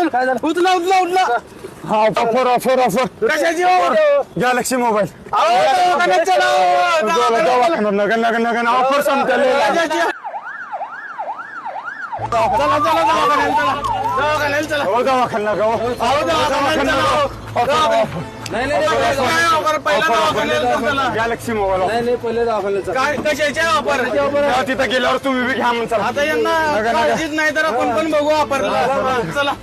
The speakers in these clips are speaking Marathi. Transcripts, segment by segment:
उचला उचला उचला. हा ऑफर कशाची ऑफर? गॅलेक्सी मोबाईल दवाखान्यात चला. ऑफर संपले. कशाची? चला चला दवाखान्यात चला. हो दवाखाना का गॅलेक्सी मोबाईल काय कशाची ऑफर? तिथं गेल्यावर तुम्ही बी घ्या म्हणून आता यांना काळजीच नाही तर आपण पण बघू ऑफरला. चला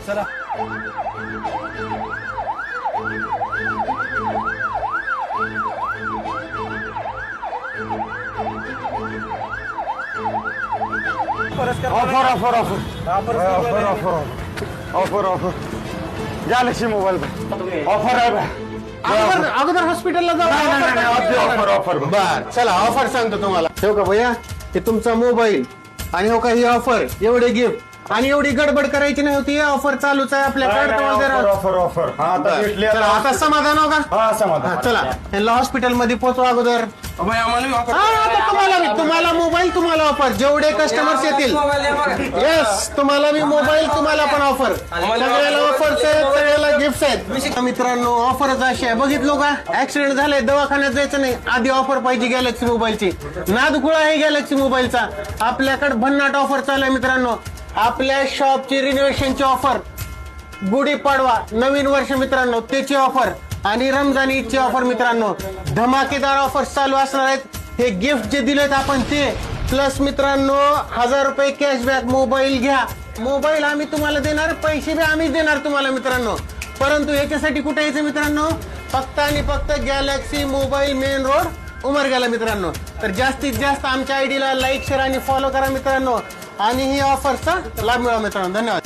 ऑफर गॅलेक्सी मोबाईल ऑफर आहे बा. अगोदर हॉस्पिटलला जाऊ. ऑफर बर चला ऑफर सांगतो तुम्हाला. ठेव का भैया हे तुमचा मोबाईल आणि हो का ही ऑफर एवढे गिफ्ट आणि एवढी गडबड करायची नाही होती. ऑफर चालूच आहे आपल्याकडे. ऑफर चला आता समाधान हो का? हा समाधान. चला ह्याला हॉस्पिटल मध्ये पोहोचवा अगोदर. तुम्हाला मोबाईल तुम्हाला ऑफर जेवढे कस्टमर्स येतील. येस तुम्हाला मी मोबाईल तुम्हाला पण ऑफर. सगळ्याला ऑफर्स आहेत सगळ्याला गिफ्ट आहेत. मित्रांनो ऑफरच अशी आहे बघितलो का? ऍक्सिडेंट झाले दवाखान्यात जायचं नाही आधी ऑफर पाहिजे गॅलेक्सी मोबाईलची. नादखुळा आहे गॅलेक्सी मोबाईलचा. आपल्याकडे भन्नाट ऑफर चालू आहे मित्रांनो. आपल्या शॉपची रिनोव्हेशनची ऑफर, गुढीपाडवा नवीन वर्ष मित्रांनो त्याची ऑफर आणि रमजान ईदची ऑफर मित्रांनो. धमाकेदार ऑफर्स चालू असणार आहेत. हे गिफ्ट जे दिलेत आपण ते प्लस मित्रांनो 1000 रुपये कॅशबॅक. मोबाईल घ्या. मोबाईल आम्ही तुम्हाला देणार पैसे बी आम्हीच देणार तुम्हाला मित्रांनो. परंतु याच्यासाठी कुठे यायचं मित्रांनो? फक्त आणि फक्त गॅलेक्सी मोबाईल मेन रोड उमरग्याला मित्रांनो. तर जास्तीत जास्त आमच्या आयडीला लाईक शेअर आणि फॉलो करा मित्रांनो आणि ही ऑफरचा लाभ मिळवा मित्रांनो. धन्यवाद.